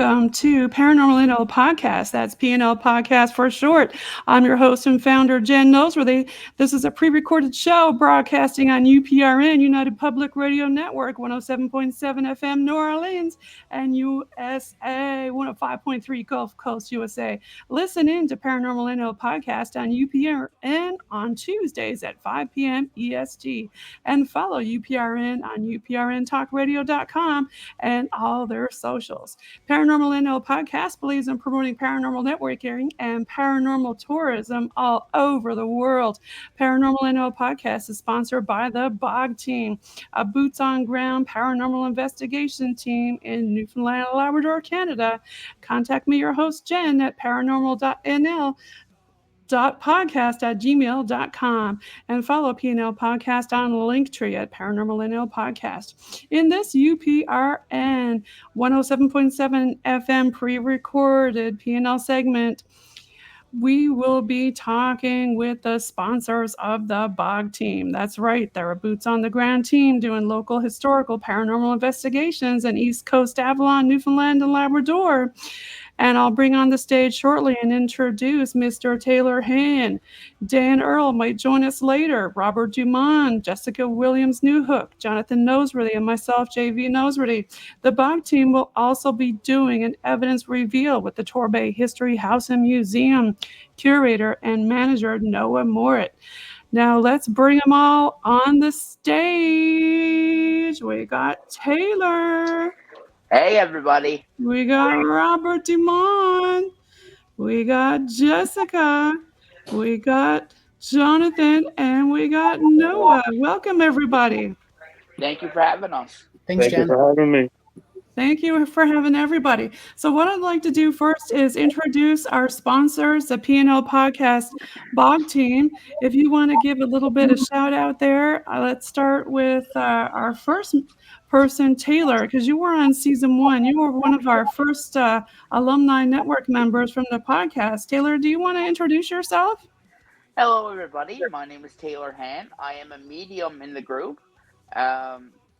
Welcome to Paranormal NL Podcast. That's PNL Podcast for short. I'm your host and founder, Jen Noseworthy. This is a pre-recorded show broadcasting on UPRN, United Public Radio Network, 107.7 FM New Orleans, and USA, 105.3 Gulf Coast, USA. Listen in to Paranormal NL Podcast on UPRN on Tuesdays at 5 p.m. EST, and follow UPRN on uprntalkradio.com and all their socials. Paranormal NL Podcast believes in promoting paranormal networking and paranormal tourism all over the world. Paranormal NL Podcast is sponsored by the BOG team, a boots-on-ground paranormal investigation team in Newfoundland, Labrador, Canada. Contact me, your host, Jen, at paranormal.nl. podcast@gmail.com and follow PNL Podcast on Linktree at Paranormal NL Podcast. In this UPRN 107.7 FM pre-recorded PNL segment, we will be talking with the sponsors of the BOG team. That's right, they're a boots-on-the-ground team doing local historical paranormal investigations in East Coast Avalon, Newfoundland, and Labrador. And I'll bring on the stage shortly and introduce Mr. Taylor Hann. Dan Earl might join us later. Robert Dumont, Jessica Williams-Newhook, Jonathan Noseworthy, and myself, JV Noseworthy. The BOG team will also be doing an evidence reveal with the Torbay History House Museum curator and manager Noah Morritt. Now let's bring them all on the stage. We got Taylor. Hey, everybody. We got Robert Dumont. We got Jessica. We got Jonathan. And we got Noah. Welcome, everybody. Thank you for having us. Thanks, Jen. Thank you for having me. Thank you for having everybody. So what I'd like to do first is introduce our sponsors, the PNL Podcast BOG team. If you want to give a little bit of shout out there, let's start with our first person, Taylor, because you were on season 1. You were one of our first Alumni-Network members from the podcast. Taylor, do you want to introduce yourself? Hello, everybody. My name is Taylor Hann. I am a medium in the group.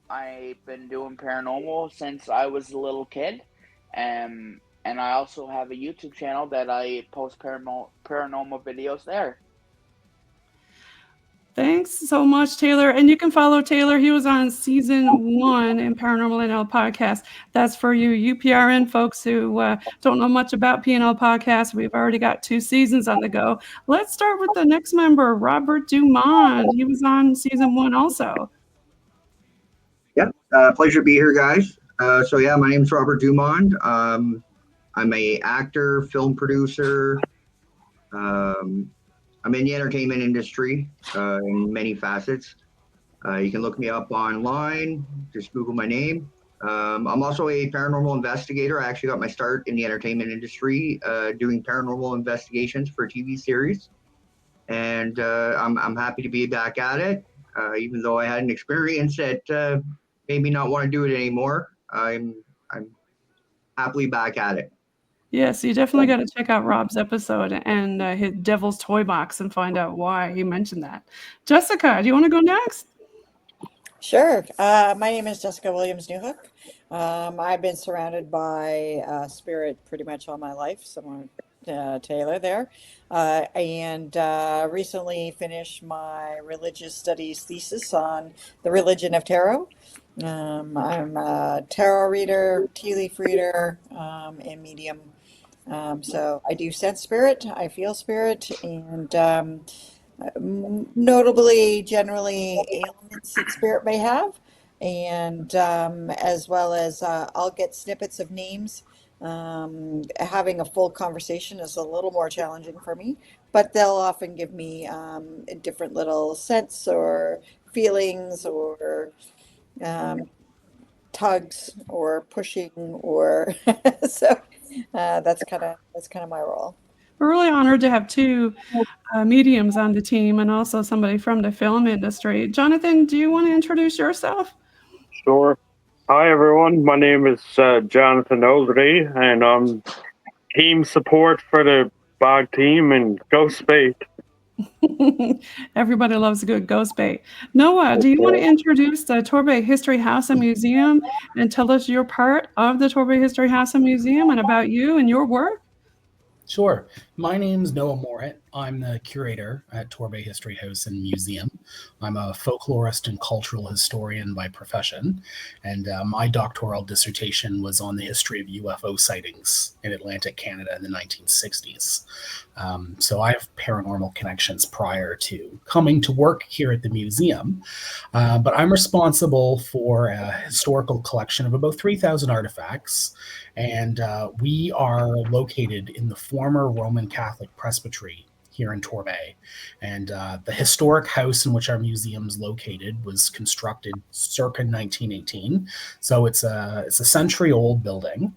I've been doing paranormal since I was a little kid. And I also have a YouTube channel that I post paranormal videos there. Thanks so much, Taylor. And you can follow Taylor. He was on season 1 in Paranormal NL Podcast. That's for you UPRN folks who don't know much about PNL Podcast. We've already got 2 seasons on the go. Let's start with the next member, Robert Dumont. He was on season 1 also. Yep. Pleasure to be here, guys. My name is Robert Dumont. I'm a actor, film producer. I'm in the entertainment industry in many facets. You can look me up online, just Google my name. I'm also a paranormal investigator. I actually got my start in the entertainment industry doing paranormal investigations for a TV series. And I'm happy to be back at it, even though I had an experience that made me not want to do it anymore. I'm happily back at it. Yes, you definitely got to check out Rob's episode and his Devil's Toy Box and find out why he mentioned that. Jessica, do you want to go next? Sure. My name is Jessica Williams-Newhook. I've been surrounded by spirit pretty much all my life, similar to Taylor there. And recently finished my religious studies thesis on the religion of tarot. I'm a tarot reader, tea leaf reader, and medium. So I do sense spirit, I feel spirit, and notably, generally, ailments that spirit may have, and as well as I'll get snippets of names. Having a full conversation is a little more challenging for me, but they'll often give me different little scents or feelings or tugs or pushing or so that's kind of my role. We're really honored to have 2 mediums on the team and also somebody from the film industry. Jonathan, do you want to introduce yourself? Sure. Hi, everyone. My name is Jonathan Noseworthy, and I'm team support for the BOG team and Ghost Spade. Everybody loves a good ghost bait. Noah, do you want to introduce the Torbay History House and Museum and tell us your part of the Torbay History House and Museum and about you and your work? Sure. My name's Noah Morritt. I'm the curator at Torbay History House and Museum. I'm a folklorist and cultural historian by profession, and my doctoral dissertation was on the history of UFO sightings in Atlantic Canada in the 1960s. So I have paranormal connections prior to coming to work here at the museum, but I'm responsible for a historical collection of about 3,000 artifacts, and we are located in the former Roman Catholic Presbytery here in Torbay. And the historic house in which our museum is located was constructed circa 1918. So it's a century-old building,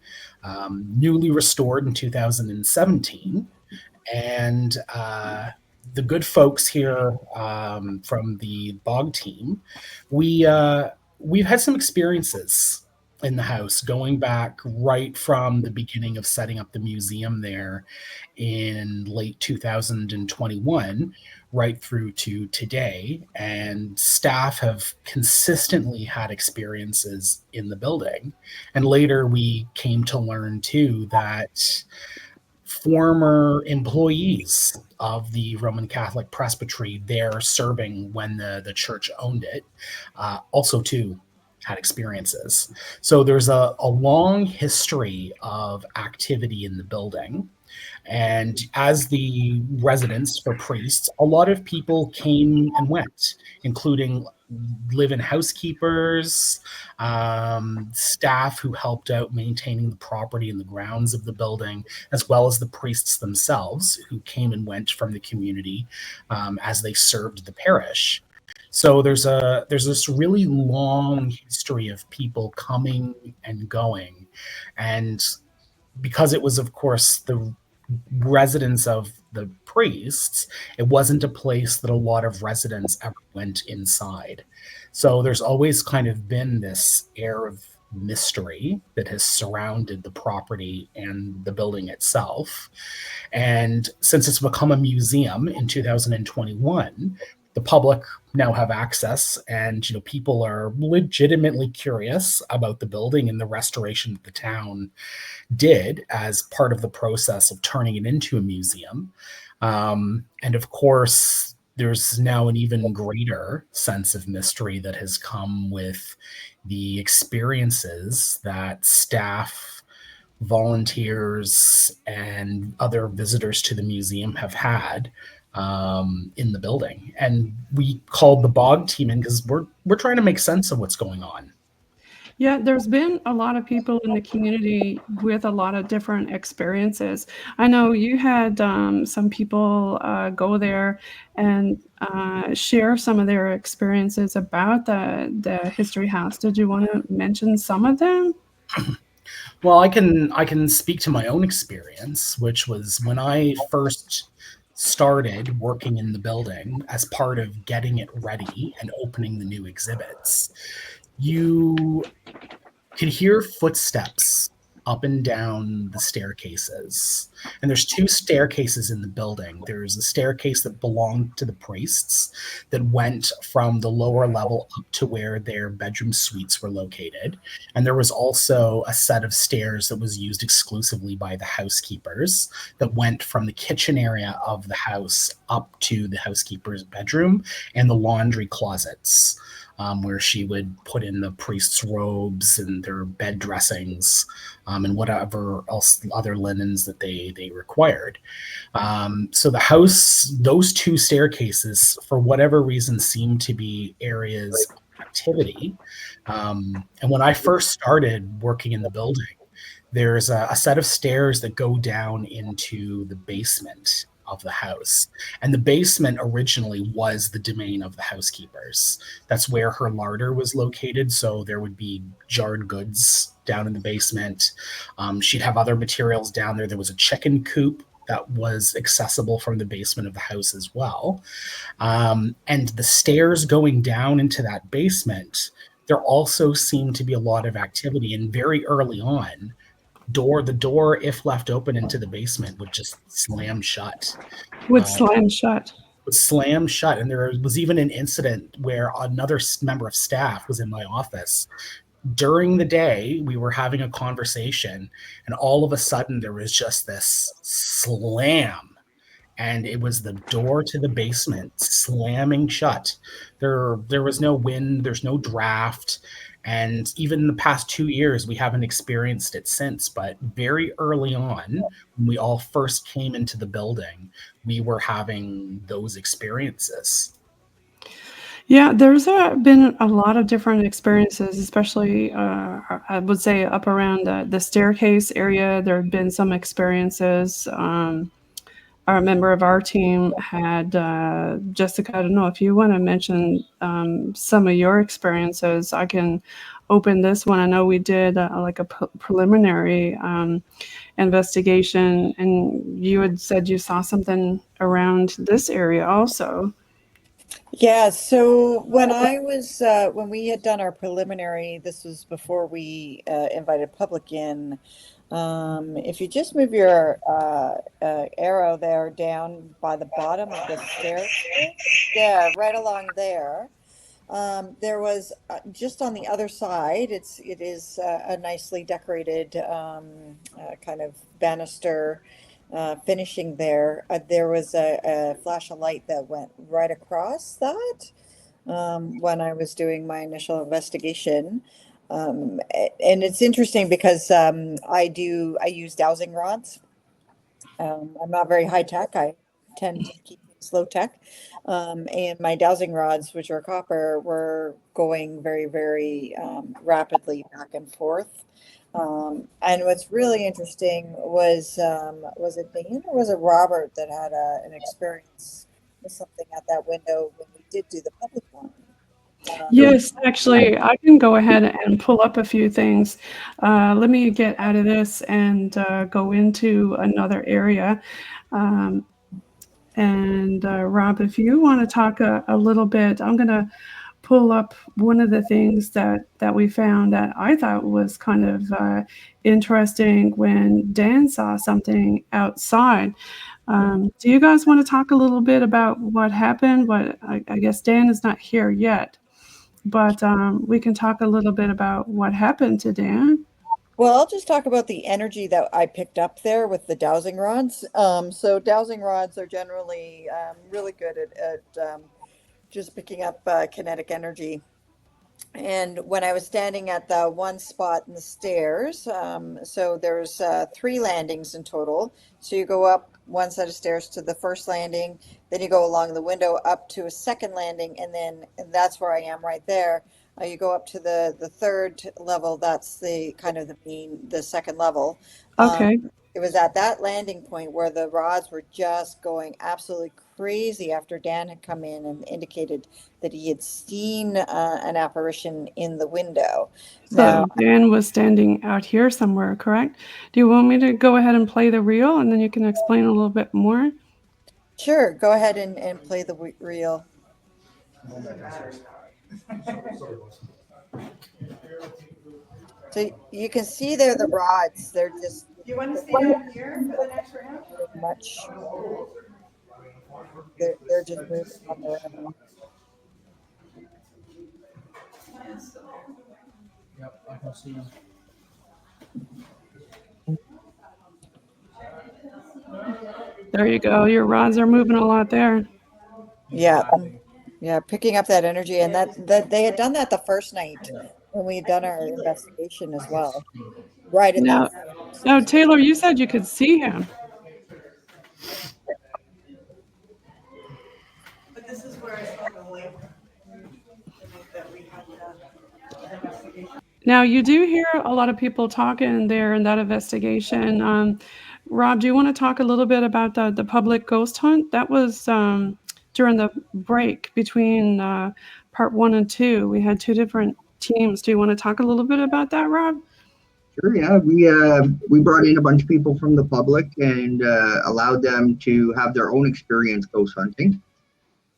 newly restored in 2017. And the good folks here from the BOG team, we've had some experiences in the house going back right from the beginning of setting up the museum there in late 2021 right through to today, and staff have consistently had experiences in the building. And later we came to learn too that former employees of the Roman Catholic Presbytery there serving when the church owned it also too had experiences. So there's a long history of activity in the building. And as the residence for priests, a lot of people came and went, including live-in housekeepers, staff who helped out maintaining the property and the grounds of the building, as well as the priests themselves who came and went from the community as they served the parish. So there's this really long history of people coming and going. And because it was, of course, the residence of the priests, it wasn't a place that a lot of residents ever went inside. So there's always kind of been this air of mystery that has surrounded the property and the building itself. And since it's become a museum in 2021, the public now have access, and people are legitimately curious about the building and the restoration that the town did as part of the process of turning it into a museum. And of course, there's now an even greater sense of mystery that has come with the experiences that staff, volunteers, and other visitors to the museum have had in the building. And we called the BOG team in because we're trying to make sense of what's going on. Yeah, there's been a lot of people in the community with a lot of different experiences. I know you had some people go there and share some of their experiences about the History House. Did you want to mention some of them? Well, I can speak to my own experience, which was when I first started working in the building as part of getting it ready and opening the new exhibits. You could hear footsteps up and down the staircases. And there's two staircases in the building. There's a staircase that belonged to the priests that went from the lower level up to where their bedroom suites were located. And there was also a set of stairs that was used exclusively by the housekeepers that went from the kitchen area of the house up to the housekeeper's bedroom and the laundry closets. Where she would put in the priest's robes and their bed dressings and whatever else other linens that they required. So the house, those two staircases, for whatever reason, seemed to be areas of activity. And when I first started working in the building, there's a set of stairs that go down into the basement of the house. And the basement originally was the domain of the housekeepers. That's where her larder was located. So there would be jarred goods down in the basement. She'd have other materials down there. There was a chicken coop that was accessible from the basement of the house as well. And the stairs going down into that basement, there also seemed to be a lot of activity. And very early on, the door, if left open into the basement, would just slam shut. Slam shut. was slammed shut. And there was even an incident where another member of staff was in my office. During the day, we were having a conversation, and all of a sudden there was just this slam, and it was the door to the basement slamming shut. There was no wind, there's no draft, and even in the past 2 years, we haven't experienced it since. But very early on, when we all first came into the building, we were having those experiences. Yeah, there's been a lot of different experiences, especially I would say up around the staircase area. There have been some experiences. A member of our team had, Jessica, I don't know if you want to mention some of your experiences. I can open this one. I know we did like a preliminary investigation, and you had said you saw something around this area also. Yeah, so when when we had done our preliminary, this was before we invited public in. If you just move your arrow there down by the bottom of the stairs, yeah, right along there. There was just on the other side. It is a nicely decorated kind of banister. Finishing there, there was a flash of light that went right across that when I was doing my initial investigation. And it's interesting because I use dowsing rods. I'm not very high tech. I tend to keep slow tech. And my dowsing rods, which are copper, were going very, very rapidly back and forth. And what's really interesting was it Dan or was it Robert that had an experience with something at that window when we did do the public one? Yes, actually, I can go ahead and pull up a few things. Let me get out of this and go into another area. Rob, if you want to talk a little bit, I'm going to pull up one of the things that we found that I thought was kind of interesting when Dan saw something outside. Do you guys want to talk a little bit about what happened? I guess Dan is not here yet, but we can talk a little bit about what happened to Dan. Well, I'll just talk about the energy that I picked up there with the dowsing rods. So dowsing rods are generally really good at just picking up kinetic energy. And when I was standing at the one spot in the stairs, so there's 3 landings in total. So you go up one set of stairs to the first landing, then you go along the window up to a second landing, and then that's where I am right there. You go up to the third level. That's the kind of the second level. Okay. It was at that landing point where the rods were just going absolutely crazy after Dan had come in and indicated that he had seen an apparition in the window. So Dan was standing out here somewhere, correct? Do you want me to go ahead and play the reel and then you can explain a little bit more? Sure, go ahead and play the reel. So you can see there the rods. They're just. Do you want to stay down here for the next round? Much. They're just moving on their own. Yep, I can see. There you go. Your rods are moving a lot there. Yeah, picking up that energy, and that they had done that the first night when we had done our investigation as well. Right at Now, Taylor, you said you could see him. But this is where I saw the link that we had the investigation. Now, you do hear a lot of people talking there in that investigation. Rob, do you want to talk a little bit about the public ghost hunt? That was during the break between part 1 and 2. We had 2 different teams. Do you want to talk a little bit about that, Rob? Sure, yeah. We brought in a bunch of people from the public and allowed them to have their own experience ghost hunting.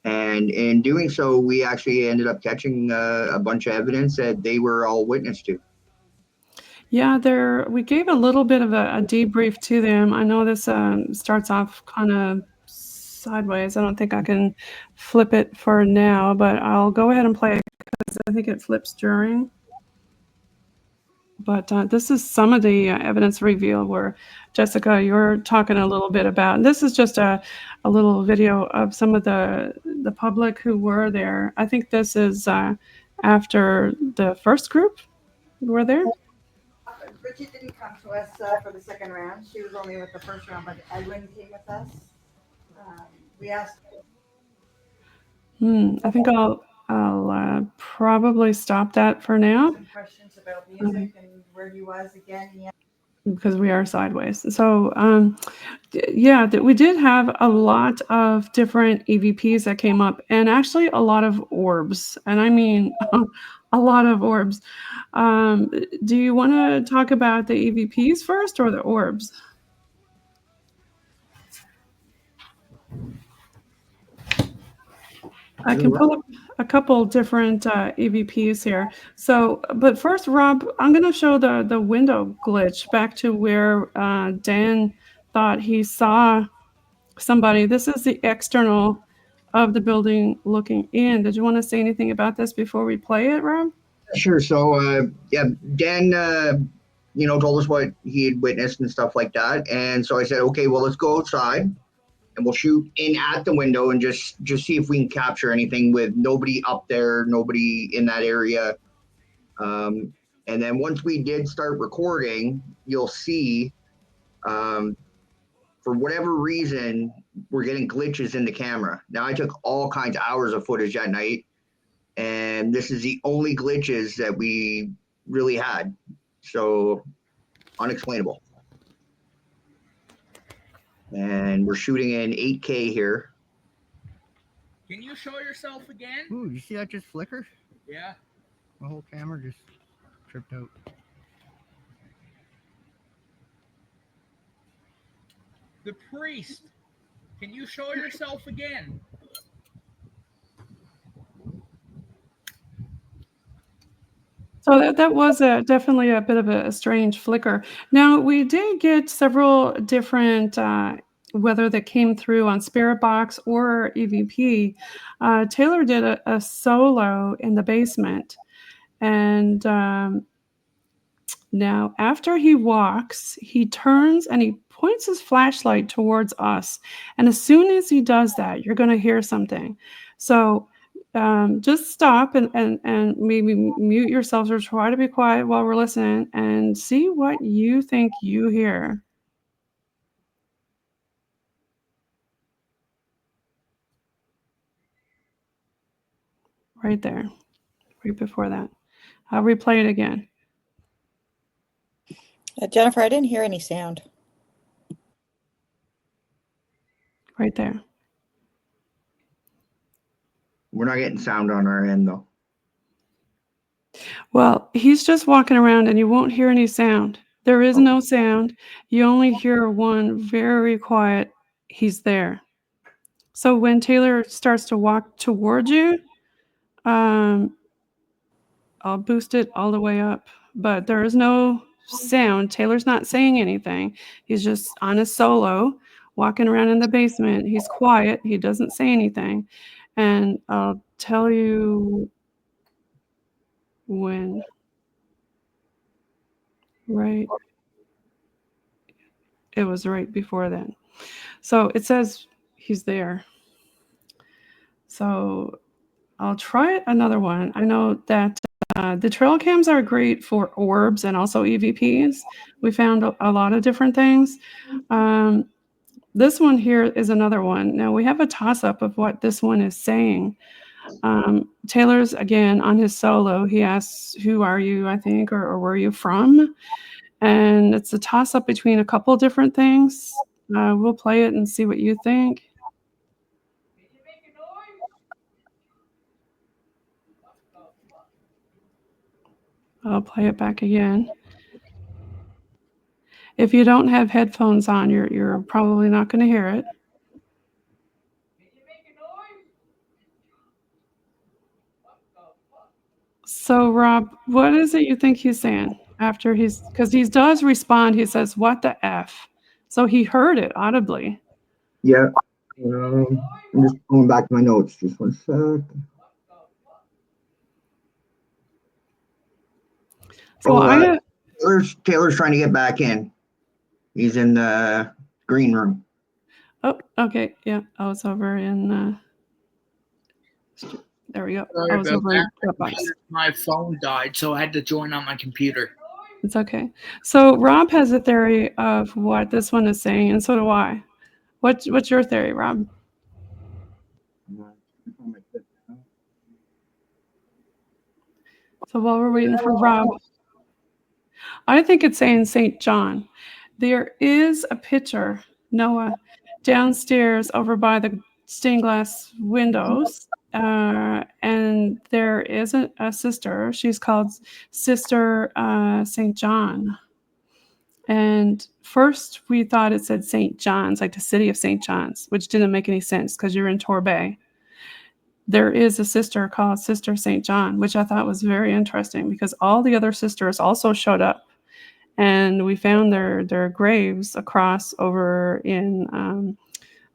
And in doing so, we actually ended up catching a bunch of evidence that they were all witness to. Yeah, we gave a little bit of a debrief to them. I know this starts off kind of sideways. I don't think I can flip it for now, but I'll go ahead and play it because I think it flips during. But this is some of the evidence revealed where, Jessica, you're talking a little bit about, and this is just a little video of some of the public who were there. I think this is after the first group were there. Bridget didn't come to us for the second round. She was only with the first round, but Edwin came with us. We asked. I think I'll probably stop that for now. Some questions about music and where he was again. Because we are sideways. So, yeah, we did have a lot of different EVPs that came up, and actually a lot of orbs. And I mean, a lot of orbs. Do you want to talk about the EVPs first or the orbs? I can pull up a couple different EVPs here. So, but first, Rob, I'm going to show the window glitch back to where Dan thought he saw somebody. This is the external of the building looking in. Did you want to say anything about this before we play it, Rob? Sure. So, yeah, Dan, told us what he had witnessed and stuff like that. And so I said, okay, well, let's go outside and we'll shoot in at the window and just see if we can capture anything with nobody up there, nobody in that area. And then once we did start recording, you'll see, for whatever reason, we're getting glitches in the camera. Now, I took all kinds of hours of footage that night, and this is the only glitches that we really had. So, unexplainable. And we're shooting in 8K here. Can you show yourself again? Ooh, you see that just flicker? Yeah. The whole camera just tripped out. The priest. Can you show yourself again? So that was definitely a bit of a strange flicker. Now, we did get several different whether that came through on Spirit Box or EVP. Taylor did a solo in the basement. And now after he walks, he turns and he points his flashlight towards us. And as soon as he does that, you're going to hear something. So just stop and maybe mute yourselves or try to be quiet while we're listening and see what you think you hear. Right there, right before that. I'll replay it again. Jennifer, I didn't hear any sound. Right there. We're not getting sound on our end, though. Well, he's just walking around and you won't hear any sound. There is no sound. You only hear one very quiet, he's there. So when Taylor starts to walk towards you, I'll boost it all the way up, but there is no sound. Taylor's not saying anything. He's just on a solo, walking around in the basement. He's quiet. He doesn't say anything. And I'll tell you when. Right. It was right before then. So it says he's there. So I'll try another one. I know that the trail cams are great for orbs and also EVPs. We found a lot of different things. This one here is another one. Now we have a toss-up of what this one is saying. Taylor's, again, on his solo, he asks, who are you, I think, or where are you from? And it's a toss-up between a couple different things. We'll play it and see what you think. I'll play it back again. If you don't have headphones on, you're probably not going to hear it. So, Rob, what is it you think he's saying after because he does respond, he says, what the F? So he heard it audibly. Yeah. I'm just going back to my notes. Just one sec. So Taylor's trying to get back in. He's in the green room. Oh, okay. Yeah, I was over in. There we go. Sorry I was about over in that. Dropbox. My phone died, so I had to join on my computer. It's okay. So Rob has a theory of what this one is saying, and so do I. What's your theory, Rob? So while we're waiting for Rob, I think it's saying St. John. There is a picture, Noah, downstairs over by the stained glass windows. And there is a sister. She's called Sister St. John. And first we thought it said St. John's, like the city of St. John's, which didn't make any sense because you're in Torbay. There is a sister called Sister St. John, which I thought was very interesting because all the other sisters also showed up. And we found their graves across over in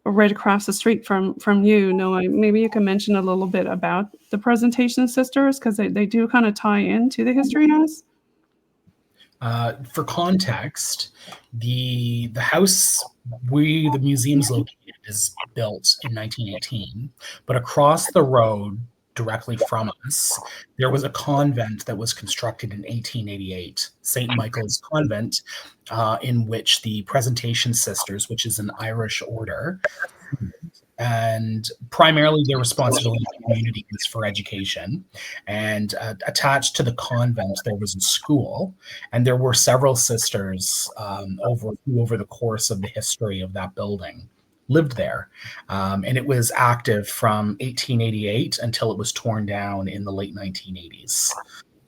right across the street from you, Noah. Maybe you can mention a little bit about the Presentation Sisters because they do kind of tie into the History House. For context, the house the museum's located is built in 1918, but across the road directly from us, there was a convent that was constructed in 1888, St. Michael's Convent, in which the Presentation Sisters, which is an Irish order, and primarily their responsibility to the community was for education. And attached to the convent, there was a school, and there were several sisters over the course of the history of that building lived there. And it was active from 1888 until it was torn down in the late 1980s.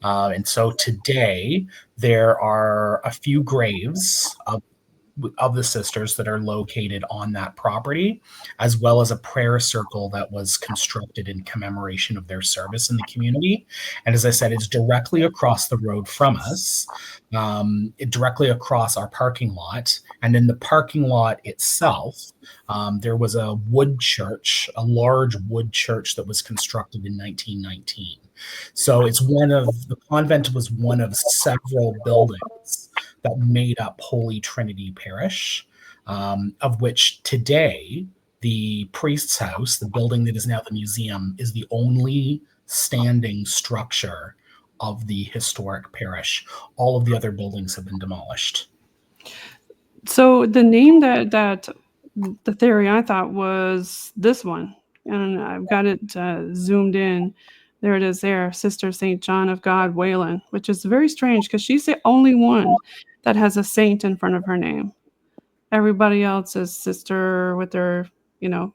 And so today, there are a few graves of the sisters that are located on that property, as well as a prayer circle that was constructed in commemoration of their service in the community. And as I said, it's directly across the road from us, directly across our parking lot. And in the parking lot itself, there was a wood church, a large wood church that was constructed in 1919. So the convent was one of several buildings that made up Holy Trinity Parish, of which today the priest's house, the building that is now the museum, is the only standing structure of the historic parish. All of the other buildings have been demolished. So the name that the theory I thought was this one, and I've got it zoomed in. There it is there, Sister St. John of God Wayland, which is very strange because she's the only one that has a saint in front of her name. Everybody else is sister with their,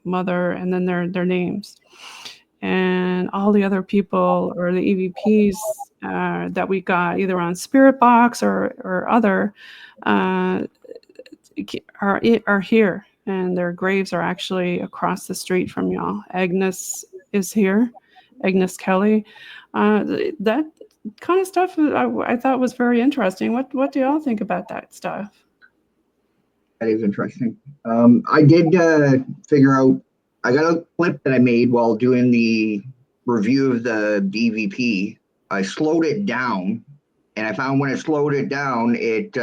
mother and then their names. And all the other people or the EVPs that we got either on Spirit Box or other are here. And their graves are actually across the street from y'all. Agnes is here. Agnes Kelly. That kind of stuff I thought was very interesting. What do y'all think about that stuff? That is interesting. I did figure out, I got a clip that I made while doing the review of the DVP. I slowed it down, and I found when I slowed it down, it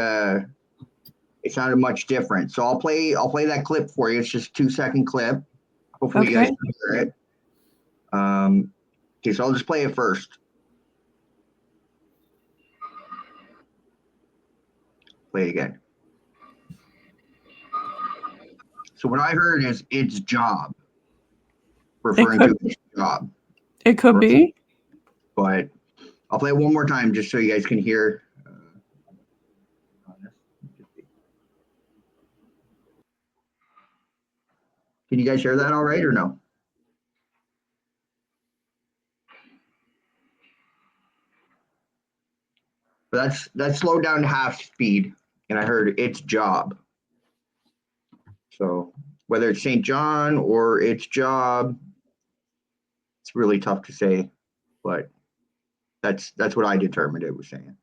sounded much different. So I'll play that clip for you. It's just a 2-second clip. Hopefully you guys can hear it. Okay, so I'll just play it first. Play it again. So what I heard is its job, referring to its job. It could be. But I'll play it one more time just so you guys can hear. Can you guys hear that all right or no? But that's slowed down to half speed, and I heard its job. So whether it's St. John or its job, it's really tough to say, but that's what I determined it was saying.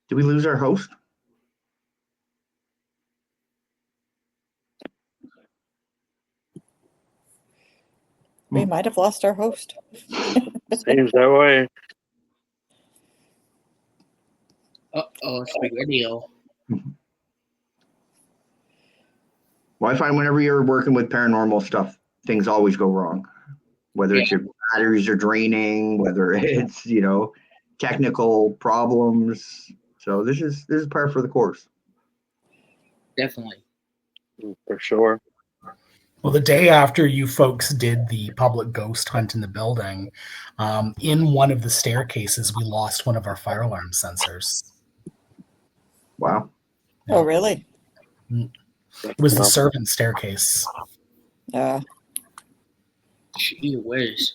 Did we lose our host? We might have lost our host. Seems that way. Uh-oh, it's big radio. Well, I find whenever you're working with paranormal stuff, things always go wrong. Whether it's your batteries are draining, whether it's, technical problems. So this is par for the course. Definitely. For sure. Well, the day after you folks did the public ghost hunt in the building, in one of the staircases, we lost one of our fire alarm sensors. Wow. Oh, really? It was the servant staircase. Gee whiz.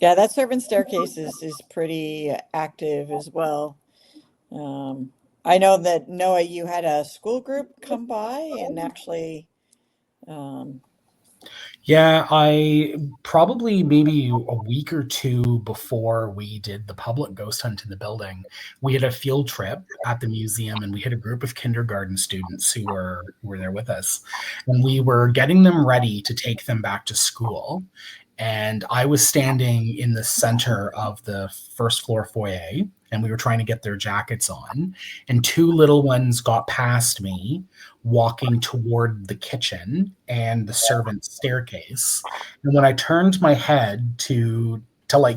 Yeah, that servant staircase is pretty active as well. I know that, Noah, you had a school group come by and actually... Yeah, I probably maybe a week or two before we did the public ghost hunt in the building, we had a field trip at the museum, and we had a group of kindergarten students who were there with us, and we were getting them ready to take them back to school. And I was standing in the center of the first floor foyer, and we were trying to get their jackets on. And two little ones got past me, walking toward the kitchen and the servant staircase. And when I turned my head to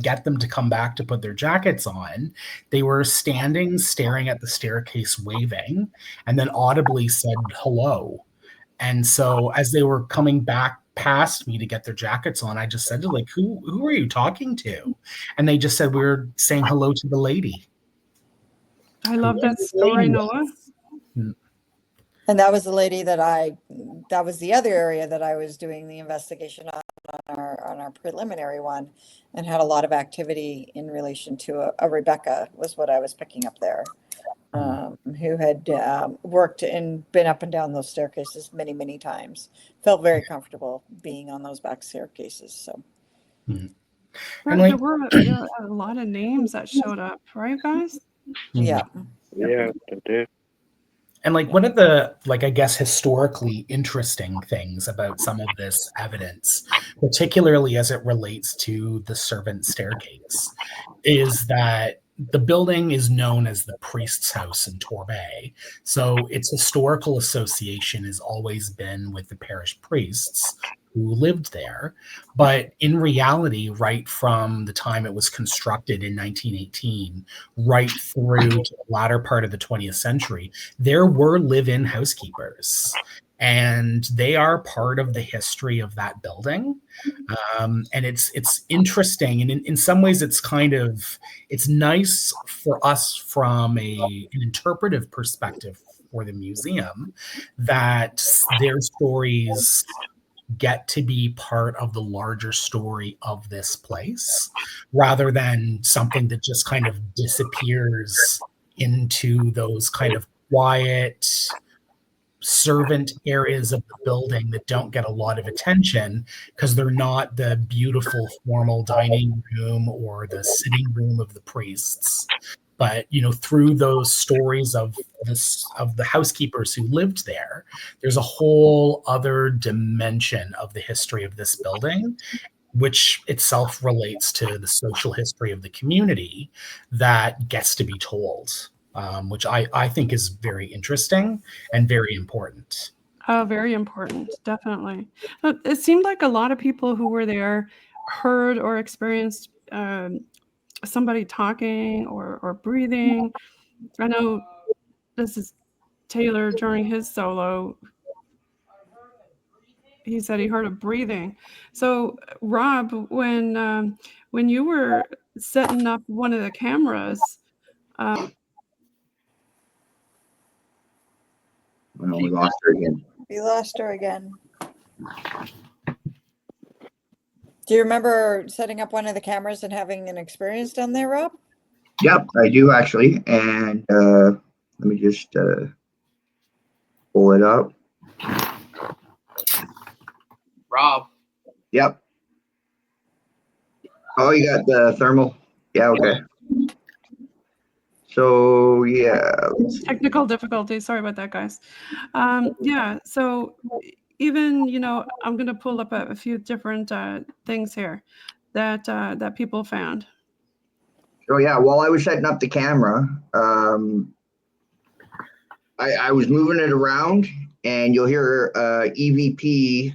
get them to come back to put their jackets on, they were standing, staring at the staircase, waving, and then audibly said hello. And so as they were coming back past me to get their jackets on, I just said to who are you talking to? And they just said, we were saying hello to the lady. I love that story, Noah. And that was the lady that was the other area that I was doing the investigation on our preliminary one, and had a lot of activity in relation to a Rebecca, was what I was picking up there, who had worked and been up and down those staircases many, many times. Felt very comfortable being on those back staircases. So, There were a lot of names that showed up, right, guys? Yeah. Yeah, they did. And one of the, I guess, historically interesting things about some of this evidence, particularly as it relates to the servant staircase, is that the building is known as the priest's house in Torbay. So its historical association has always been with the parish priests who lived there. But in reality, right from the time it was constructed in 1918, right through to the latter part of the 20th century, there were live-in housekeepers. And they are part of the history of that building. And it's interesting. And in some ways, it's nice for us from an interpretive perspective for the museum that their stories get to be part of the larger story of this place, rather than something that just kind of disappears into those kind of quiet servant areas of the building that don't get a lot of attention because they're not the beautiful formal dining room or the sitting room of the priests. But through those stories of the housekeepers who lived there, there's a whole other dimension of the history of this building, which itself relates to the social history of the community that gets to be told, which I think is very interesting and very important. Oh, very important, definitely. It seemed like a lot of people who were there heard or experienced somebody talking or breathing. I know this is Taylor during his solo. He said he heard a breathing. So, Rob, when you were setting up one of the cameras, we lost her again. We lost her again. Do you remember setting up one of the cameras and having an experience down there, Rob? Yep, I do actually. And let me just pull it up. Rob. Yep. Oh, you got the thermal? Yeah, okay. So, yeah. Technical difficulties. Sorry about that, guys. Yeah, so even, I'm going to pull up a few different things here that people found. So yeah, while I was setting up the camera, I was moving it around, and you'll hear EVP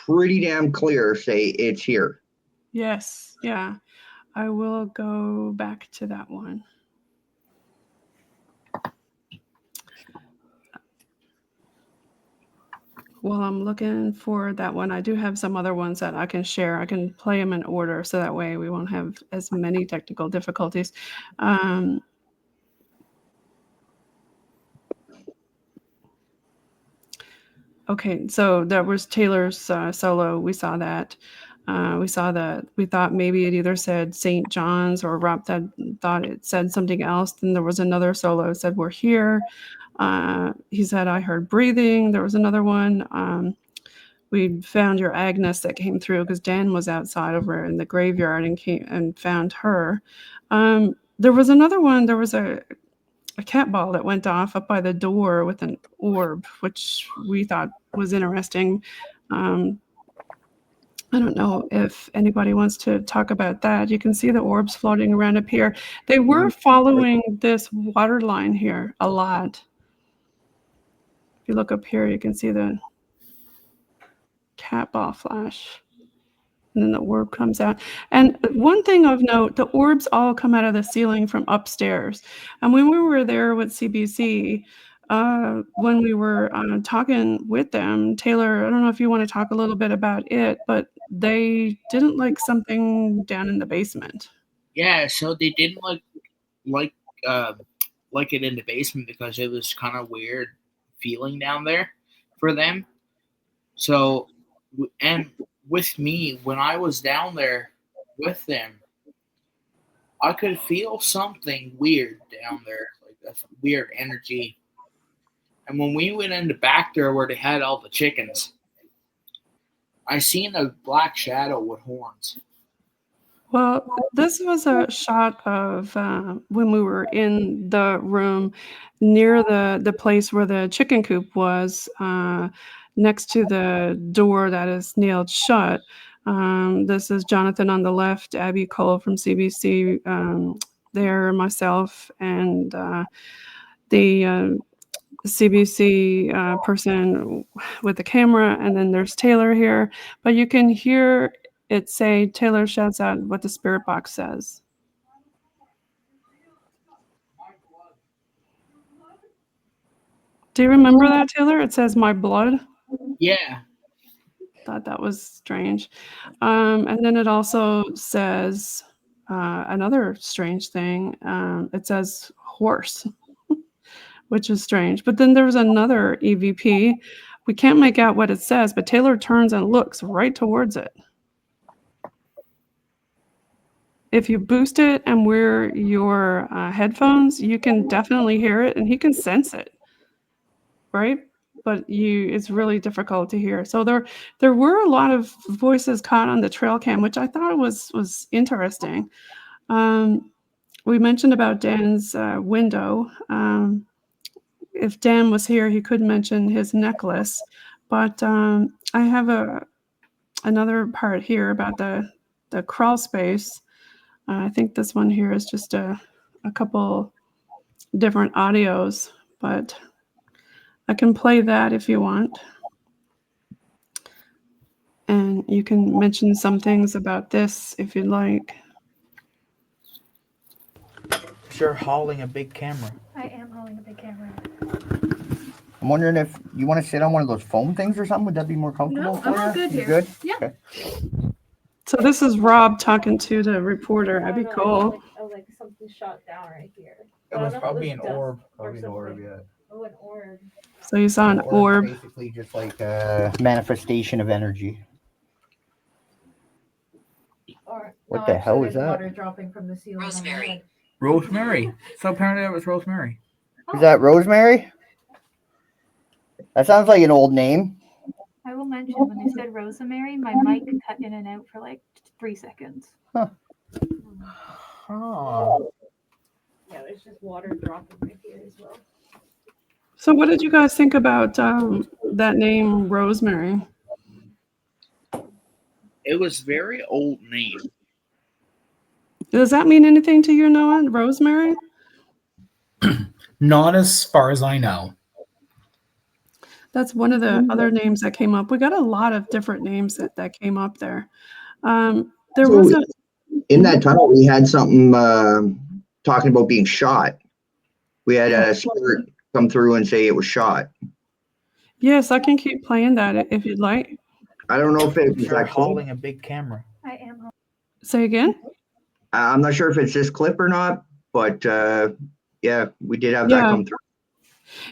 pretty damn clear say it's here. Yes, yeah. I will go back to that one. While I'm looking for that one, I do have some other ones that I can share. I can play them in order, so that way we won't have as many technical difficulties. Okay, so that was Taylor's solo. We saw that. We thought maybe it either said St. John's, or Rob thought it said something else. Then there was another solo that said, we're here. He said, I heard breathing. There was another one. We found your Agnes that came through because Dan was outside over in the graveyard and found her. There was another one. There was a cat ball that went off up by the door with an orb, which we thought was interesting. I don't know if anybody wants to talk about that. You can see the orbs floating around up here. They were following this water line here a lot. If you look up here, you can see the cat ball flash. And then the orb comes out. And one thing of note, the orbs all come out of the ceiling from upstairs. And when we were there with CBC, when we were talking with them, Taylor, I don't know if you want to talk a little bit about it, but they didn't like something down in the basement. Yeah, so they didn't like it in the basement because it was kind of weird feeling down there for them. So, and with me, when I was down there with them, I could feel something weird down there, like a weird energy. And when we went in the back there where they had all the chickens, I seen a black shadow with horns. Well, this was a shot of when we were in the room near the place where the chicken coop was, next to the door that is nailed shut. This is Jonathan on the left, Abby Cole from CBC there, myself, and the CBC person with the camera, and then there's Taylor here. But you can hear it say, Taylor shouts out what the spirit box says. Do you remember that, Taylor? It says, my blood. Yeah. Thought that was strange. And then it also says another strange thing. It says horse, which is strange. But then there's another EVP. We can't make out what it says, but Taylor turns and looks right towards it. If you boost it and wear your headphones, you can definitely hear it, and he can sense it, right? But it's really difficult to hear. So there were a lot of voices caught on the trail cam, which I thought was interesting. We mentioned about Dan's window. If Dan was here, he could mention his necklace. But I have another part here about the crawl space. I think this one here is just a couple different audios, but I can play that if you want. And you can mention some things about this if you'd like. You're hauling a big camera. I am hauling a big camera. I'm wondering if you want to sit on one of those foam things or something. Would that be more comfortable for you? I'm all good You here. good? Yeah. Okay. So this is Rob talking to the reporter. That'd be cool. Like something shot down right here. It was probably an orb. Probably an orb, yeah. Oh, an orb. So you saw an orb. Basically just like a manifestation of energy. What the hell is that? Water dropping from the ceiling. Rosemary. Rosemary. So apparently it was Rosemary. Is that Rosemary? That sounds like an old name. I will mention when they said Rosemary, my mic cut in and out for like 3 seconds. Huh. Oh. Yeah, there's just water dropping right here as well. So what did you guys think about that name Rosemary? It was very old name. Does that mean anything to you, Noah? Rosemary? Not as far as I know. That's one of the other names that came up. We got a lot of different names that came up there. There So was a in that tunnel, we had something talking about being shot. We had a spirit come through and say it was shot. Yes, I can keep playing that if you'd like. I don't know if it was You're that clip. hauling a big camera. I am. Say again? I'm not sure if it's this clip or not, but yeah, we did have that come through.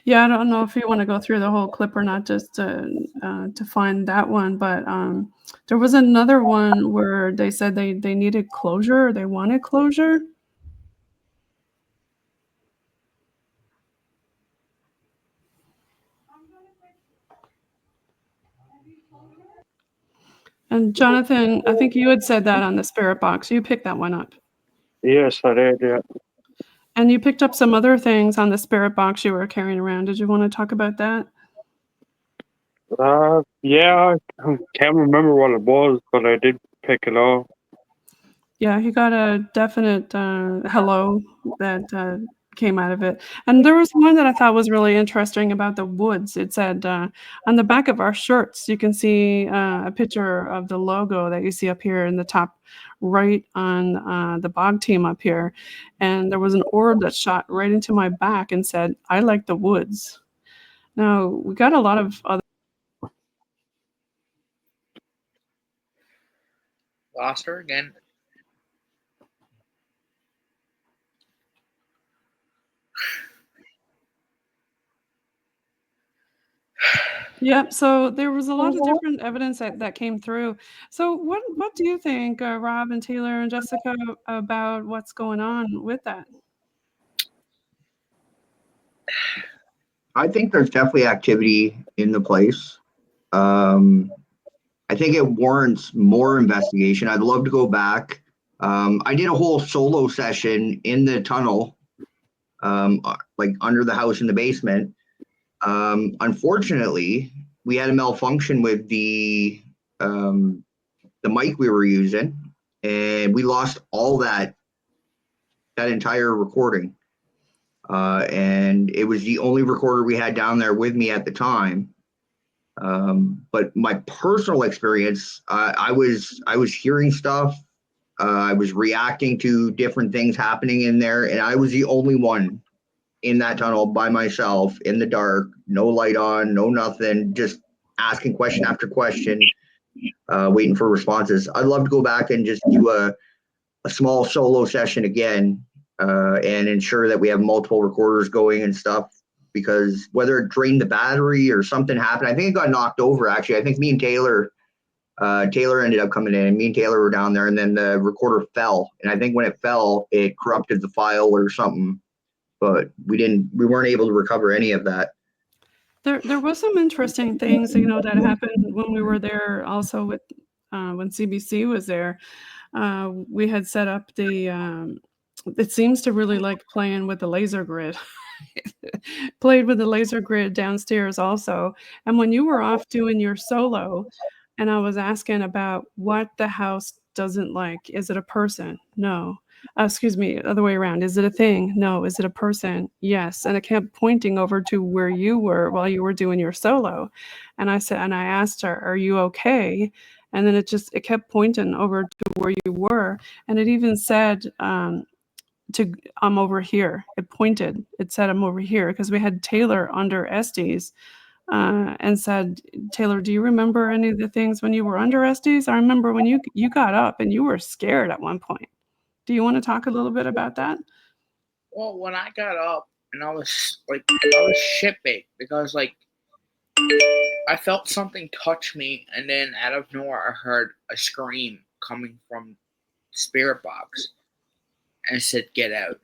Yeah, I don't know if you want to go through the whole clip or not, just to find that one. But there was another one where they said they needed closure, or they wanted closure. And Jonathan, I think you had said that on the spirit box. You picked that one up. Yes, I did. Yeah. And you picked up some other things on the spirit box you were carrying around. Did you want to talk about that? Yeah, I can't remember what it was, but I did pick it up. Yeah, he got a definite hello that came out of it. And there was one that I thought was really interesting about the woods. It said on the back of our shirts, you can see a picture of the logo that you see up here in the top right on the BOG team up here. And there was an orb that shot right into my back and said, "I like the woods." Now, we got a lot of other. Lost her again. Yep. So there was a lot of different evidence that came through. So what do you think, Rob and Taylor and Jessica, about what's going on with that? I think there's definitely activity in the place. I think it warrants more investigation. I'd love to go back. I did a whole solo session in the tunnel, like under the house in the basement. Unfortunately, we had a malfunction with the mic we were using, and we lost all that entire recording. And it was the only recorder we had down there with me at the time. But my personal experience, I was hearing stuff. I was reacting to different things happening in there, and I was the only one in that tunnel by myself in the dark, no light on, no nothing, just asking question after question, waiting for responses. I'd love to go back and just do a small solo session again, and ensure that we have multiple recorders going and stuff, because whether it drained the battery or something happened, I think it got knocked over actually. I think me and Taylor ended up coming in, and me and Taylor were down there, and then the recorder fell. And I think when it fell, it corrupted the file or something. But we weren't able to recover any of that. There was some interesting things, that happened when we were there. Also, with when CBC was there, we had set up the. It seems to really like playing with the laser grid. Played with the laser grid downstairs also. And when you were off doing your solo, and I was asking about what the house doesn't like, is it a person? No. Excuse me, other way around. Is it a thing? No. Is it a person? Yes. And it kept pointing over to where you were while you were doing your solo. And I asked her, "Are you okay?" And then it kept pointing over to where you were. And it even said, I'm over here. It pointed. It said, "I'm over here," because we had Taylor under Estes, and said, "Taylor, do you remember any of the things when you were under Estes? I remember when you got up and you were scared at one point." Do you want to talk a little bit about that? Well, when I got up and I was shitbaked because I felt something touch me, and then out of nowhere I heard a scream coming from spirit box, and it said, "Get out."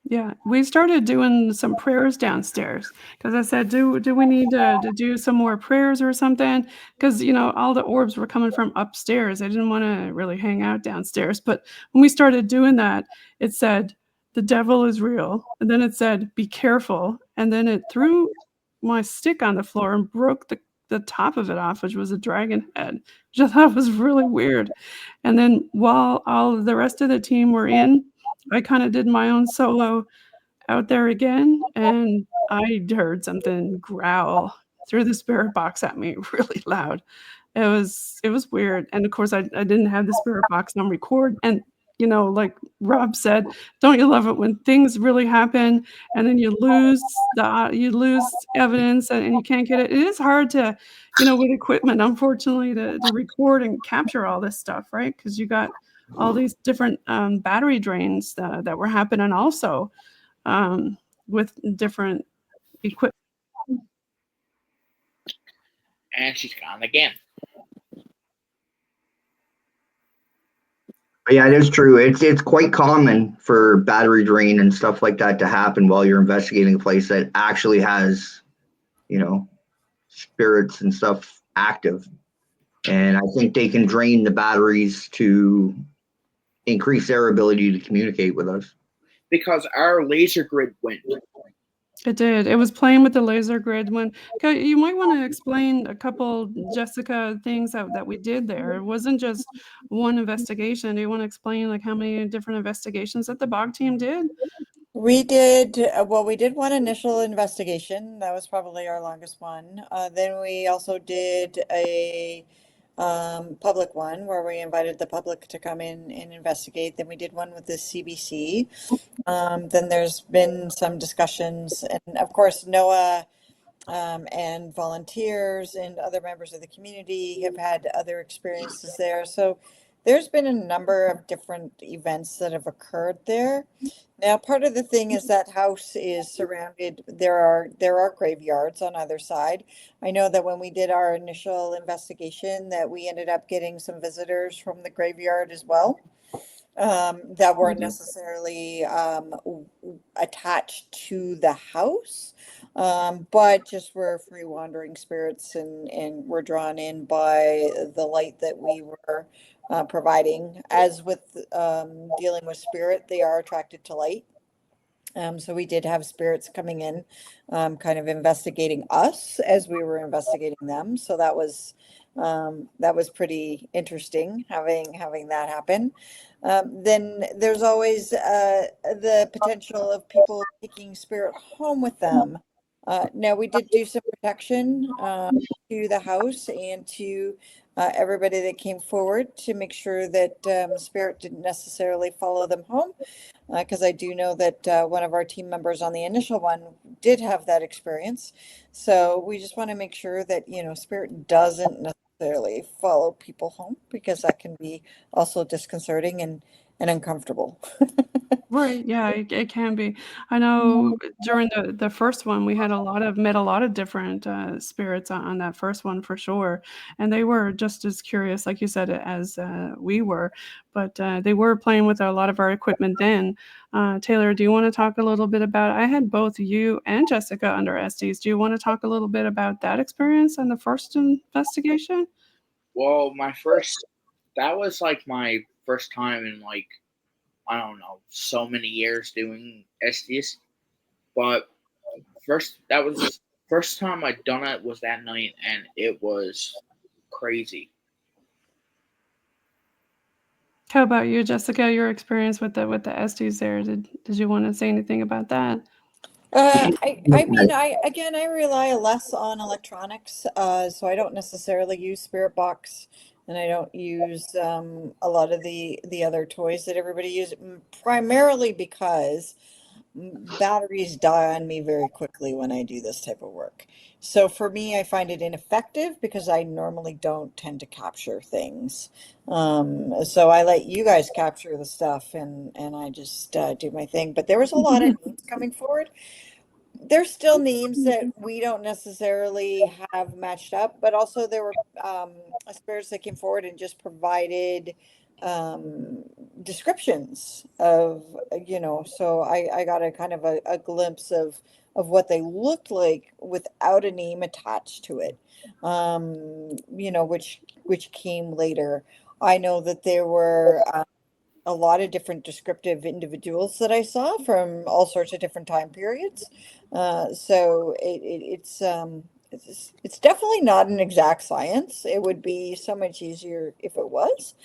Yeah, we started doing some prayers downstairs because I said, do we need to do some more prayers or something? Because, all the orbs were coming from upstairs. I didn't want to really hang out downstairs. But when we started doing that, it said, "The devil is real." And then it said, "Be careful." And then it threw my stick on the floor and broke the top of it off, which was a dragon head, which I thought was really weird. And then while all of the rest of the team were in, I kind of did my own solo out there again, and I heard something growl through the spirit box at me really loud. It was weird. And of course I didn't have the spirit box on record. And you know, like Rob said, don't you love it when things really happen and then you lose evidence and you can't get it. It is hard to, you know, with equipment, unfortunately, to record and capture all this stuff, right? Because you got all these different battery drains that were happening also with different equipment. And she's gone again. Yeah, it is true. It's quite common for battery drain and stuff like that to happen while you're investigating a place that actually has, you know, spirits and stuff active. And I think they can drain the batteries to increase their ability to communicate with us. Because our laser grid went. It did. It was playing with the laser grid. Okay, you might want to explain a couple, Jessica, things that we did there. It wasn't just one investigation. Do you want to explain like how many different investigations that the BOG team did? We did, we did one initial investigation. That was probably our longest one. Then we also did a public one where we invited the public to come in and investigate. Then we did one with the CBC. Then there's been some discussions, and of course Noah and volunteers and other members of the community have had other experiences there. So there's been a number of different events that have occurred there. Now, part of the thing is that house is surrounded. There are graveyards on either side. I know that when we did our initial investigation, that we ended up getting some visitors from the graveyard as well, that weren't necessarily attached to the house, but just were free wandering spirits and were drawn in by the light that we were providing. As with dealing with spirit, they are attracted to light. So we did have spirits coming in, kind of investigating us as we were investigating them. So that was pretty interesting having that happen. Then there's always the potential of people taking spirit home with them. Now we did do some protection to the house and to everybody that came forward to make sure that spirit didn't necessarily follow them home, because I do know that one of our team members on the initial one did have that experience. So we just want to make sure that, you know, spirit doesn't necessarily follow people home, because that can be also disconcerting and uncomfortable. Right. Yeah, it can be. I know during the first one, we had met a lot of different spirits on that first one for sure. And they were just as curious, like you said, as we were. But they were playing with a lot of our equipment then. Taylor, do you want to talk a little bit about, I had both you and Jessica under SDs. Do you want to talk a little bit about that experience and the first investigation? Well, that was like my first time in like, I don't know, so many years doing SDs, but that was the first time I'd done it was that night, and it was crazy. How about you, Jessica? Your experience with the SDs there? Did you want to say anything about that? I mean, I rely less on electronics, so I don't necessarily use Spirit Box, and I don't use a lot of the other toys that everybody uses, primarily because batteries die on me very quickly when I do this type of work. So for me, I find it ineffective because I normally don't tend to capture things. So I let you guys capture the stuff, and I just do my thing. But there was a lot of names coming forward. There's still names that we don't necessarily have matched up, but also there were spirits that came forward and just provided descriptions of, you know, so I got a kind of a glimpse of what they looked like without a name attached to it, you know, which came later. I know that there were a lot of different descriptive individuals that I saw from all sorts of different time periods. So it's definitely not an exact science. It would be so much easier if it was.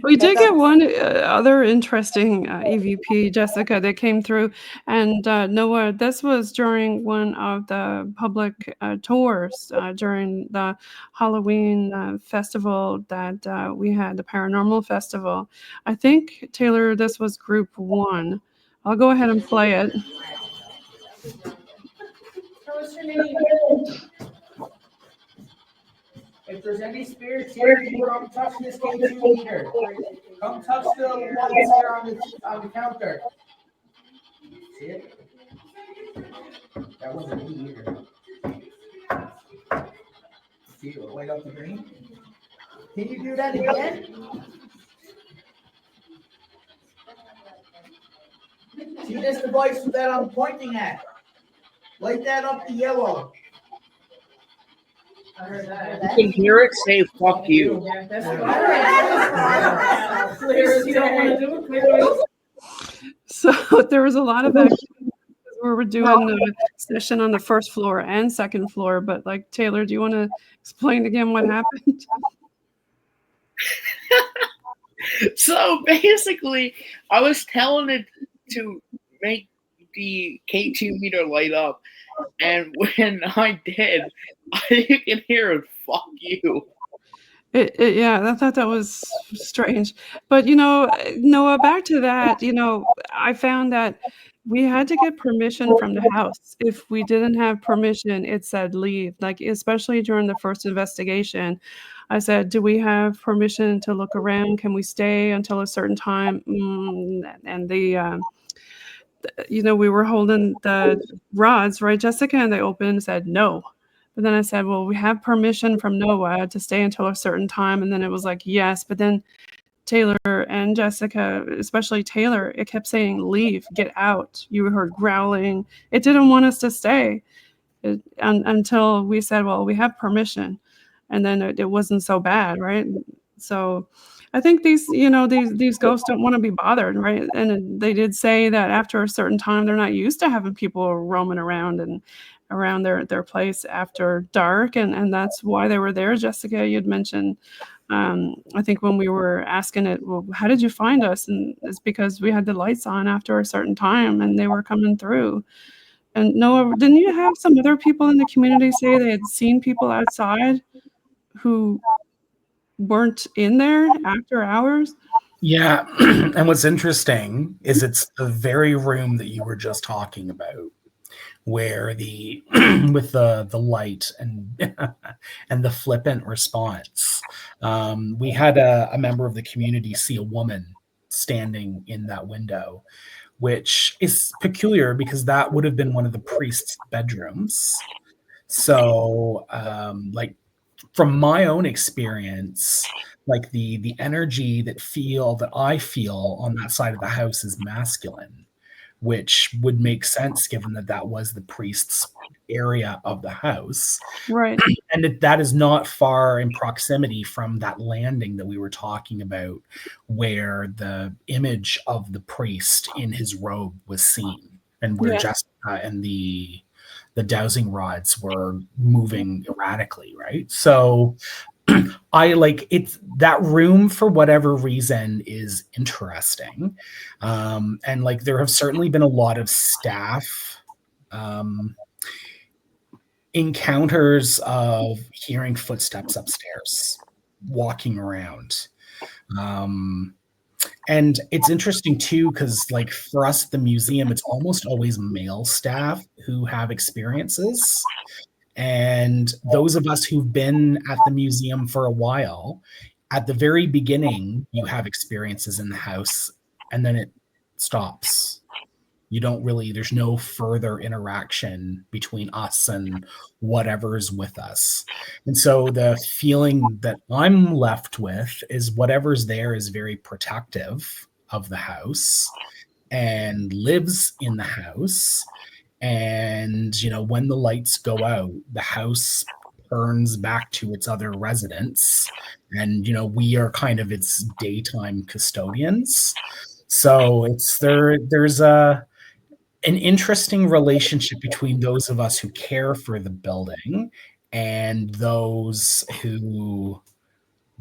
We did get one other interesting EVP, Jessica, that came through. And Noah, this was during one of the public tours during the Halloween festival that we had, the Paranormal Festival. I think, Taylor, this was group 1. I'll go ahead and play it. What's your name? If there's any spirits here, you come touch this K2 meter. Come touch the ones here on the counter. See it? That wasn't me either. See it light up the green? Can you do that again? See, this device that I'm pointing at. Light that up the yellow. You can hear it say "fuck you." So there was a lot of activity. We were doing a session on the first floor and second floor, but like, Taylor, do you want to explain again what happened? So basically, I was telling it to make the K2 meter light up, and when I did, you can hear it, "fuck you." Yeah, I thought that was strange. But, you know, Noah, back to that, you know, I found that we had to get permission from the house. If we didn't have permission, it said leave. Like, especially during the first investigation, I said, do we have permission to look around? Can we stay until a certain time? And you know, we were holding the rods, right, Jessica? And they opened and said no. But then I said, well, we have permission from Noah to stay until a certain time. And then it was like, yes. But then Taylor and Jessica, especially Taylor, it kept saying, leave, get out. You heard growling. It didn't want us to stay until we said, well, we have permission. And then it wasn't so bad, right? So I think these ghosts don't want to be bothered, right? And they did say that after a certain time, they're not used to having people roaming around and around their place after dark, and that's why they were there. Jessica, you'd mentioned, I think when we were asking it, well, how did you find us? And it's because we had the lights on after a certain time, and they were coming through. And Noah, didn't you have some other people in the community say they had seen people outside who weren't in there after hours? Yeah. And what's interesting is it's the very room that you were just talking about, where the with the light and and the flippant response. We had a member of the community see a woman standing in that window, which is peculiar because that would have been one of the priest's bedrooms. So like, from my own experience, like the energy that I feel on that side of the house is masculine, which would make sense given that was the priest's area of the house. Right. And that is not far in proximity from that landing that we were talking about, where the image of the priest in his robe was seen, and where Jessica and the dowsing rods were moving erratically, right? So I like it's that room for whatever reason is interesting. And like there have certainly been a lot of staff encounters of hearing footsteps upstairs, walking around. And it's interesting too, because like for us, the museum, it's almost always male staff who have experiences. And those of us who've been at the museum for a while, at the very beginning, you have experiences in the house, and then it stops. You don't really, there's no further interaction between us and whatever's with us. And so the feeling that I'm left with is whatever's there is very protective of the house and lives in the house. And, you know, when the lights go out, the house returns back to its other residents, and we are kind of its daytime custodians. So there's an interesting relationship between those of us who care for the building and those who,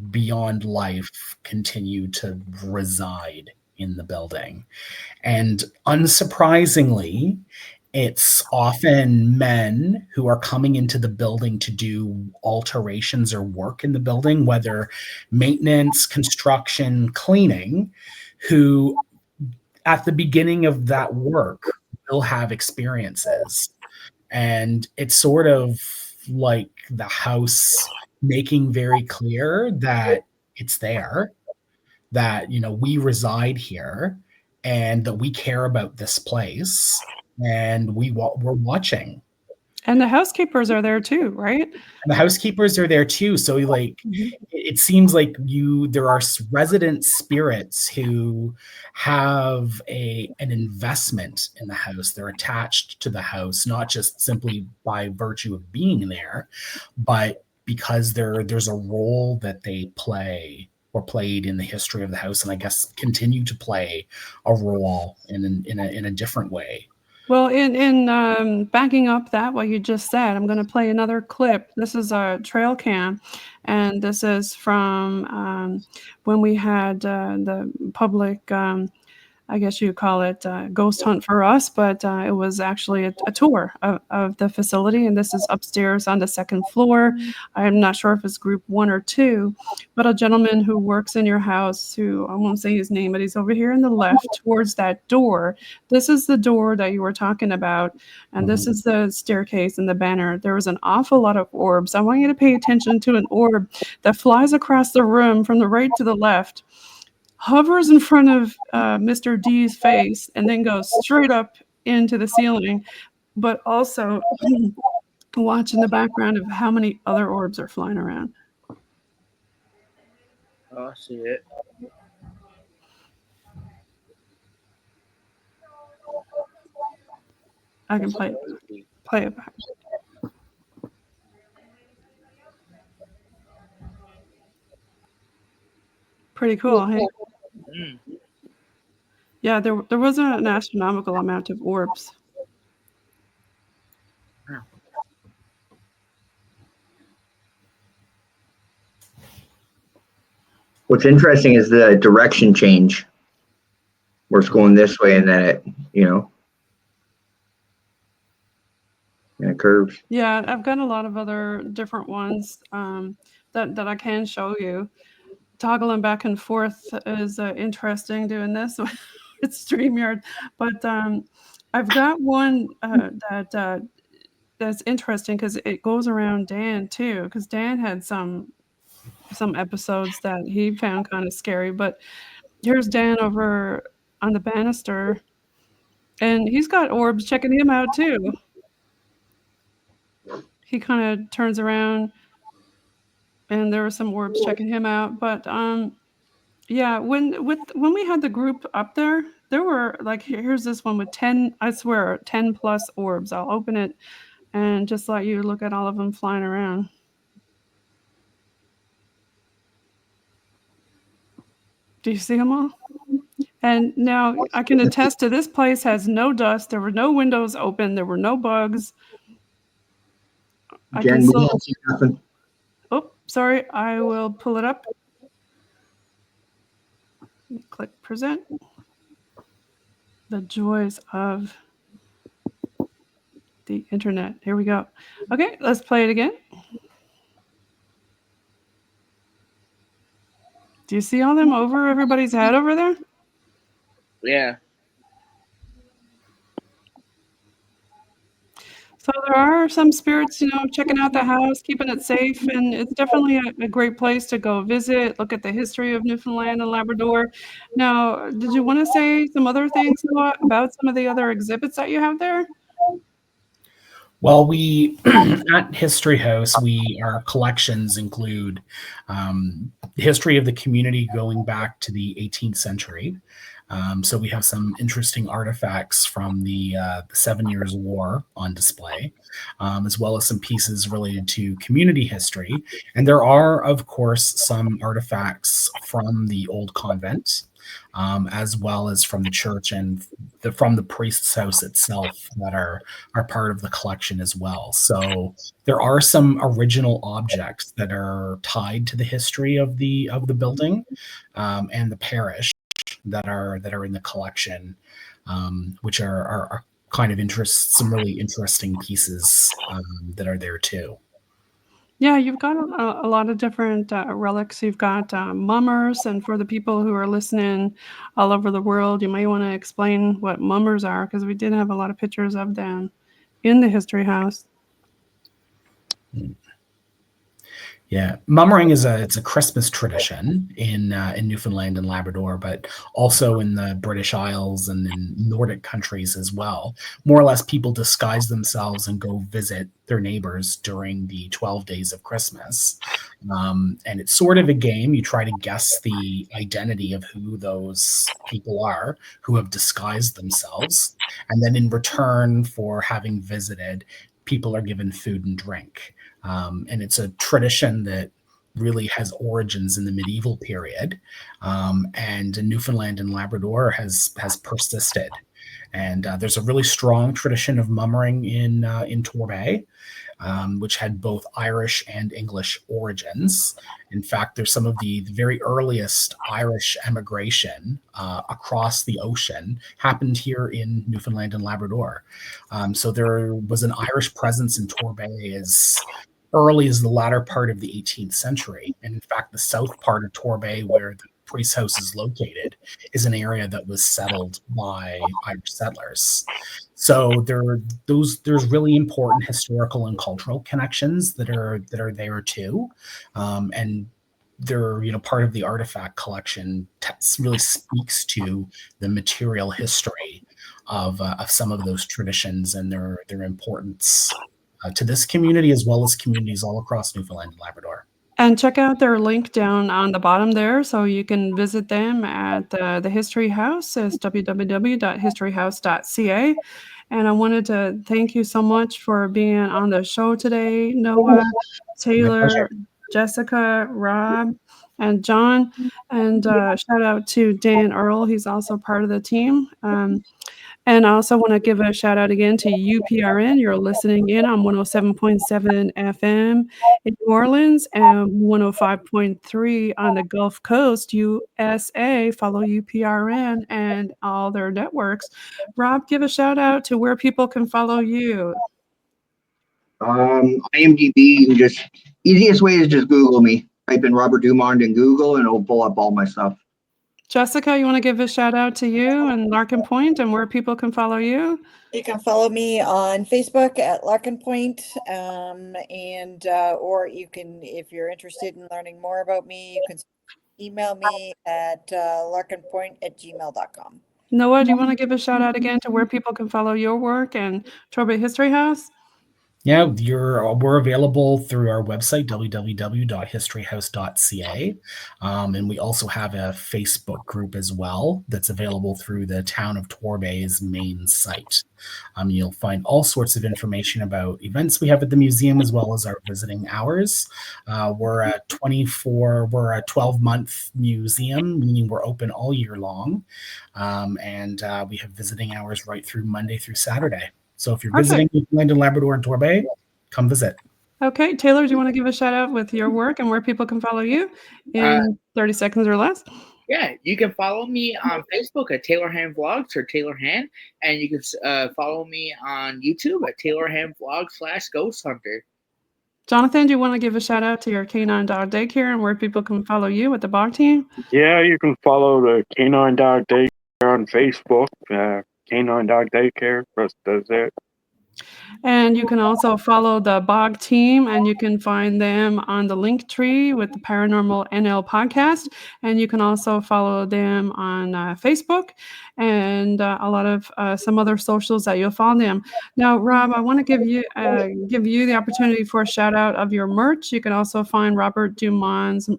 beyond life, continue to reside in the building. And unsurprisingly, it's often men who are coming into the building to do alterations or work in the building, whether maintenance, construction, cleaning, who at the beginning of that work will have experiences. And it's sort of like the house making very clear that it's there, that we reside here and that we care about this place, and we're watching. And the housekeepers are there too, right? And the housekeepers are there too. So it seems like there are resident spirits who have an investment in the house. They're attached to the house, not just simply by virtue of being there, but because there's a role that they play or played in the history of the house, and I guess continue to play a role in a different way. Well, in backing up that what you just said, I'm going to play another clip. This is a trail cam, and this is from when we had the public, I guess you call it ghost hunt for us, but it was actually a tour of the facility, and this is upstairs on the second floor. I'm not sure if it's group 1 or 2, but a gentleman who works in your house, who I won't say his name, but he's over here in the left towards that door. This is the door that you were talking about, and this is the staircase and the banner. There was an awful lot of orbs. I want you to pay attention to an orb that flies across the room from the right to the left, hovers in front of Mr. D's face, and then goes straight up into the ceiling, but also watch in the background of how many other orbs are flying around. Oh, I see it. I can play it back. Pretty cool, hey? Yeah, there wasn't an astronomical amount of orbs. What's interesting is the direction change, where it's going this way and then it, and it curves. Yeah, I've got a lot of other different ones that I can show you. Toggling back and forth is interesting doing this with StreamYard, but I've got one that's interesting because it goes around Dan too, because Dan had some episodes that he found kind of scary. But here's Dan over on the banister, and he's got orbs checking him out too. He kind of turns around, and there were some orbs checking him out. But yeah, when we had the group up there were like, here's this one with 10, I swear, 10 plus orbs. I'll open it and just let you look at all of them flying around. Do you see them all? And now I can attest to this place has no dust. There were no windows open. There were no bugs. Jen, we don't see nothing. Oh, sorry. I will pull it up. Click present. The joys of the internet. Here we go. Okay, let's play it again. Do you see all them over everybody's head over there? Yeah. So there are some spirits, checking out the house, keeping it safe, and it's definitely a great place to go visit, look at the history of Newfoundland and Labrador. Now, did you want to say some other things about some of the other exhibits that you have there? Well, we at History House, our collections include the history of the community going back to the 18th century. So we have some interesting artifacts from the 7 Years' War on display, as well as some pieces related to community history. And there are, of course, some artifacts from the old convent, as well as from the church and from the priest's house itself that are part of the collection as well. So there are some original objects that are tied to the history of the building and the parish that are in the collection, which are kind of some really interesting pieces that are there too. Yeah, you've got a lot of different relics. You've got mummers, and for the people who are listening all over the world, you may want to explain what mummers are, because we did have a lot of pictures of them in the history house. Yeah, mummering it's a Christmas tradition in Newfoundland and Labrador, but also in the British Isles and in Nordic countries as well. More or less, people disguise themselves and go visit their neighbors during the 12 days of Christmas. And it's sort of a game. You try to guess the identity of who those people are who have disguised themselves. And then in return for having visited, people are given food and drink. And it's a tradition that really has origins in the medieval period, and in Newfoundland and Labrador has persisted. And there's a really strong tradition of mummering in Torbay, which had both Irish and English origins. In fact, there's some of the very earliest Irish emigration across the ocean happened here in Newfoundland and Labrador. So there was an Irish presence in Torbay as early as the latter part of the 18th century. And in fact, the south part of Torbay, where the priest's house is located, is an area that was settled by Irish settlers. So there's really important historical and cultural connections that are there too. And they're part of the artifact collection really speaks to the material history of some of those traditions and their importance to this community, as well as communities all across Newfoundland and Labrador. And check out their link down on the bottom there, so you can visit them at the History House. It's www.historyhouse.ca. And I wanted to thank you so much for being on the show today, Noah, Taylor, Jessica, Rob, and John. And shout out to Dan Earl. He's also part of the team. And I also want to give a shout out again to UPRN. You're listening in on 107.7 FM in New Orleans and 105.3 on the Gulf Coast, USA. Follow UPRN and all their networks. Rob, give a shout out to where people can follow you. IMDb, easiest way is just Google me. Type in Robert Dumond in Google and it'll pull up all my stuff. Jessica, you want to give a shout out to you and Larken Point and where people can follow you? You can follow me on Facebook at Larken Point, or you can, if you're interested in learning more about me, you can email me at larkenpoint@gmail.com. Noah, do you want to give a shout out again to where people can follow your work and Torbay History House? Yeah, we're available through our website, www.historyhouse.ca. And we also have a Facebook group as well that's available through the Town of Torbay's main site. You'll find all sorts of information about events we have at the museum, as well as our visiting hours. We're a 12-month museum, meaning we're open all year long. And we have visiting hours right through Monday through Saturday. So if you're visiting Newfoundland and Labrador and Torbay, come visit. Okay. Taylor, do you want to give a shout out with your work and where people can follow you in 30 seconds or less? Yeah, you can follow me on Facebook at Taylorhannvlogs or Taylor Hann, and you can follow me on YouTube at Taylorhannvlogs/Ghost Hunter. Jonathan, do you want to give a shout out to your Canine Dog Daycare and where people can follow you with the BOG team? Yeah, you can follow the Canine Dog Daycare on Facebook. Canine Dog Daycare, that's it. And you can also follow the BOG team, and you can find them on the link tree with the Paranormal NL podcast. And you can also follow them on Facebook and a lot of some other socials that you'll find them. Now, Rob, I want to give you the opportunity for a shout out of your merch. You can also find Robert Dumond's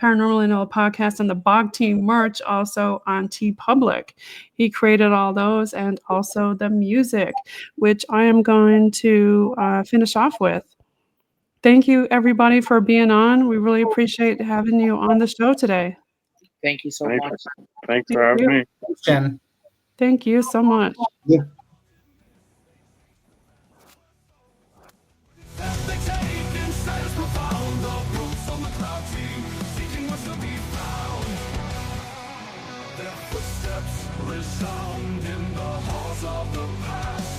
Paranormal NL Podcast and the BOG team merch also on TeePublic. He created all those and also the music, which I am going to finish off with. Thank you, everybody, for being on. We really appreciate having you on the show today. Thank you so much. Thanks for having me. Jen. Thank you so much. Yeah. Resound in the halls of the past.